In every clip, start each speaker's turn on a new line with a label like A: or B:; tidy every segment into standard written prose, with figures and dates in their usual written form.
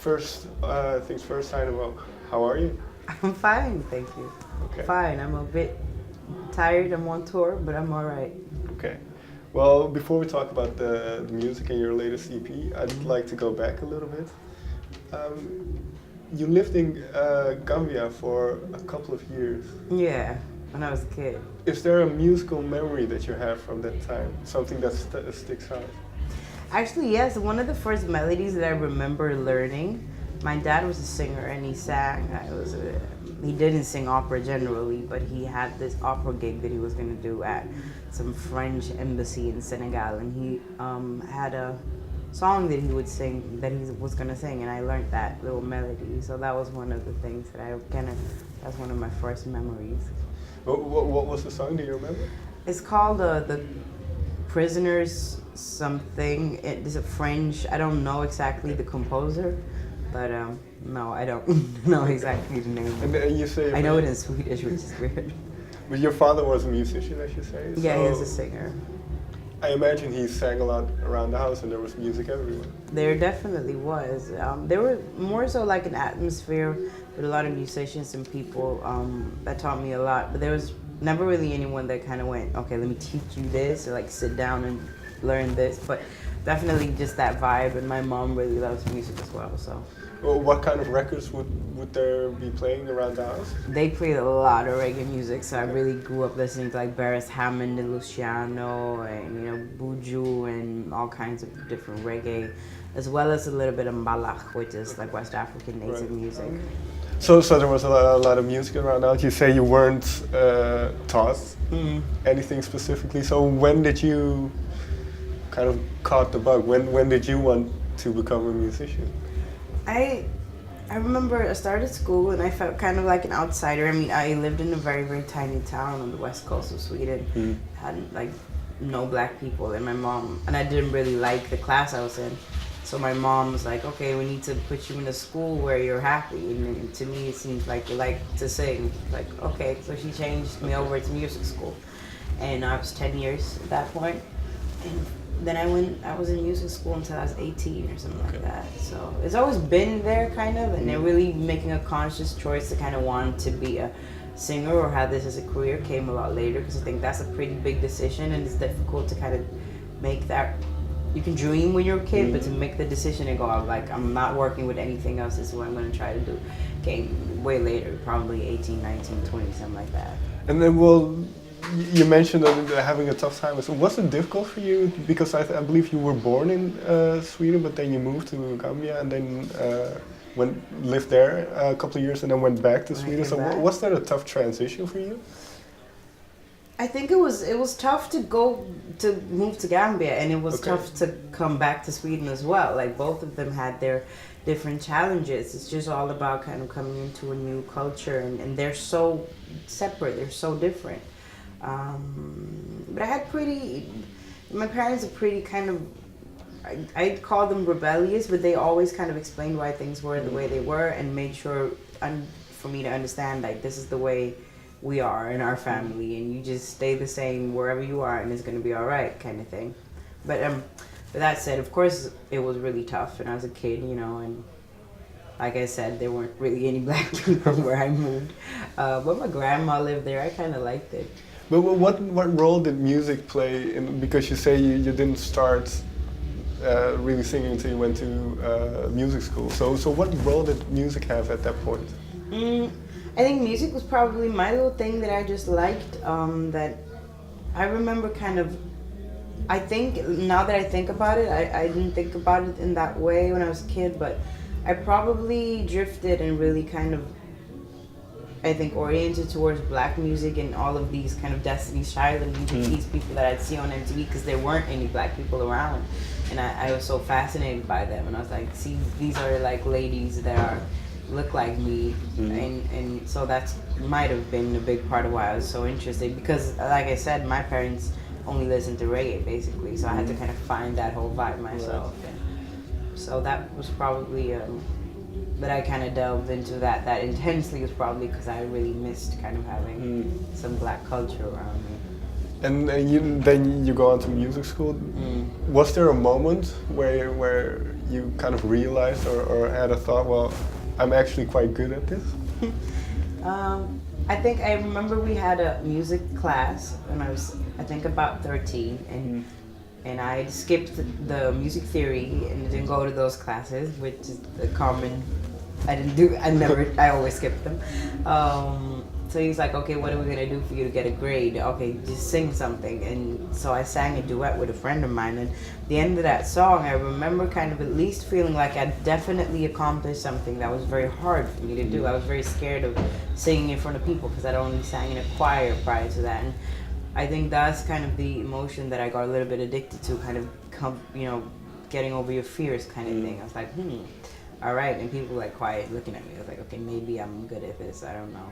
A: first things first, Seinabo, how are you?
B: I'm fine, thank you.
A: Okay.
B: Fine. I'm a bit tired. I'm on tour, but I'm all right.
A: Okay. Well, before we talk about the music and your latest EP, I'd like to go back a little bit. You lived in Gambia for a couple of years.
B: Yeah, when I was a kid.
A: Is there a musical memory that you have from that time? Something that sticks out?
B: Actually, yes. One of the first melodies that I remember learning. My dad was a singer and he sang. He didn't sing opera generally, but he had this opera gig that he was going to do at some French embassy in Senegal, and he had a song that he would sing, that he was going to sing, and I learned that little melody. So that was one of the things that that's one of my first memories.
A: What was the song? Do you remember?
B: It's called the Prisoners something. It is a French, I don't know exactly the composer, but no, I don't know exactly the name.
A: And you say
B: I know it in Swedish, which is weird.
A: But your father was a musician, as you say.
B: Yeah,
A: so
B: he is a singer.
A: I imagine he sang a lot around the house and there was music everywhere.
B: There definitely was. There were more so like an atmosphere with a lot of musicians and people that taught me a lot. But there was never really anyone that kind of went, okay, let me teach you this, or like sit down and learn this. But definitely just that vibe, and my mom really loves music as well, so.
A: Well, what kind of records would there be playing around the house?
B: They played a lot of reggae music, so I really grew up listening to like Barris Hammond and Luciano and Buju and all kinds of different reggae, as well as a little bit of Mbalak, which is like West African native music.
A: So there was a lot of music around the house. You say you weren't taught anything specifically. So when did you kind of caught the bug? When did you want to become a musician?
B: I remember I started school and I felt kind of like an outsider. I mean, I lived in a very, very tiny town on the west coast of Sweden. Had like no black people, and my mom, and I didn't really like the class I was in. So my mom was like, okay, we need to put you in a school where you're happy. And to me, it seemed like you like to sing. Like, okay, so she changed me over to music school. And I was 10 years at that point. And then I was in music school until I was 18 or something like that. So it's always been there kind of, and then really making a conscious choice to kind of want to be a singer or have this as a career came a lot later, because I think that's a pretty big decision and it's difficult to kind of make that. You can dream when you're a kid, but to make the decision and go, like, I'm not working with anything else, this is what I'm going to try to do, came way later, probably 18, 19, 20, something like that.
A: And then, well, you mentioned that having a tough time. So was it difficult for you? Because I believe you were born in Sweden, but then you moved to Gambia and then lived there a couple of years and then went back to Sweden. So was that a tough transition for you?
B: I think it was tough to move to Gambia, and it was tough to come back to Sweden as well. Like both of them had their different challenges. It's just all about kind of coming into a new culture, and they're so separate, they're so different. But my parents are pretty kind of, I'd call them rebellious, but they always kind of explained why things were the way they were and made sure for me to understand, like, this is the way we are in our family, and you just stay the same wherever you are and it's going to be all right, kind of thing. But that said, of course it was really tough, and I was a kid, and like I said, there weren't really any black people where I moved, but my grandma lived there. I kind of liked it.
A: But what role did music play in, because you say you didn't start really singing until you went to music school, so what role did music have at that point?
B: I think music was probably my little thing that I just liked, that I remember kind of, I think, now that I think about it, I didn't think about it in that way when I was a kid, but I probably drifted and really kind of, I think, oriented towards black music and all of these kind of Destiny's Child and these people that I'd see on MTV, because there weren't any black people around, and I was so fascinated by them, and I was like, see, these are like ladies that look like me, and so that might have been a big part of why I was so interested, because like I said, my parents only listened to reggae basically, so I had to kind of find that whole vibe myself. And so that was probably that I kind of delved into that intensely was probably because I really missed kind of having some black culture around me.
A: And then you go on to music school. Was there a moment where you kind of realized or had a thought, well, I'm actually quite good at this?
B: I think I remember we had a music class when I was, I think, about 13, and I skipped the music theory and didn't go to those classes, which is a common. I always skipped them. So he's like, okay, what are we gonna do for you to get a grade? Okay, just sing something. And so I sang a duet with a friend of mine, and at the end of that song, I remember kind of at least feeling like I definitely accomplished something that was very hard for me to do. I was very scared of singing in front of people because I'd only sang in a choir prior to that. And I think that's kind of the emotion that I got a little bit addicted to, kind of getting over your fears kind of thing. I was like, all right. And people were like quiet looking at me. I was like, okay, maybe I'm good at this. I don't know.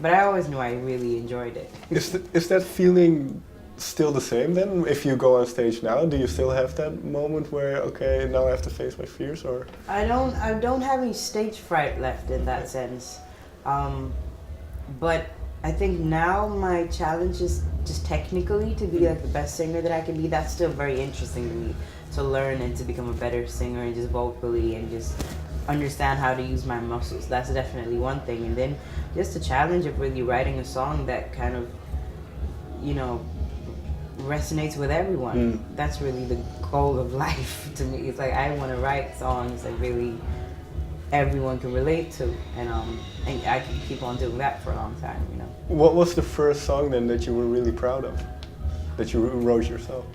B: But I always knew I really enjoyed it.
A: Is that feeling still the same then? If you go on stage now, do you still have that moment where, okay, now I have to face my fears, or?
B: I don't have any stage fright left in that sense. But I think now my challenge is just technically to be like the best singer that I can be. That's still very interesting to me, to learn and to become a better singer and just vocally and just understand how to use my muscles. That's definitely one thing. And then just the challenge of really writing a song that kind of, resonates with everyone. That's really the goal of life to me. It's like I want to write songs that really everyone can relate to, and I can keep on doing that for a long time.
A: What was the first song then that you were really proud of, that you wrote yourself?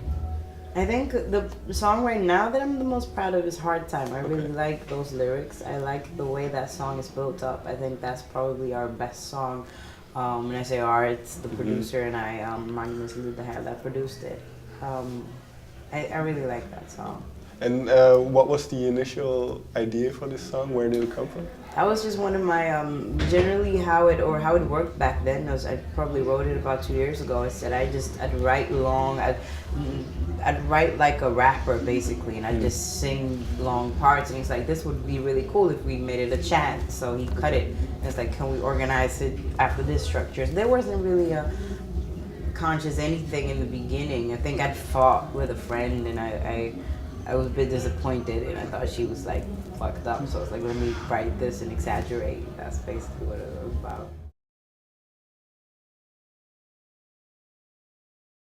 B: I think the song right now that I'm the most proud of is Hard Time. I really like those lyrics. I like the way that song is built up. I think that's probably our best song. When I say our, it's the producer and I, Magnus Ludaher, that produced it. I really like that song.
A: And what was the initial idea for this song? Where did it come from?
B: That was just one of my, generally how it worked back then was I probably wrote it about 2 years ago. I said I'd write long, I'd write like a rapper basically, and I'd just sing long parts, and he's like, this would be really cool if we made it a chant. So he cut it, and it's like, can we organize it after this structure? So there wasn't really a conscious anything in the beginning. I think I'd fought with a friend, and I was a bit disappointed, and I thought she was like fucked up. So I was like, let me write this and exaggerate. That's basically what it was about.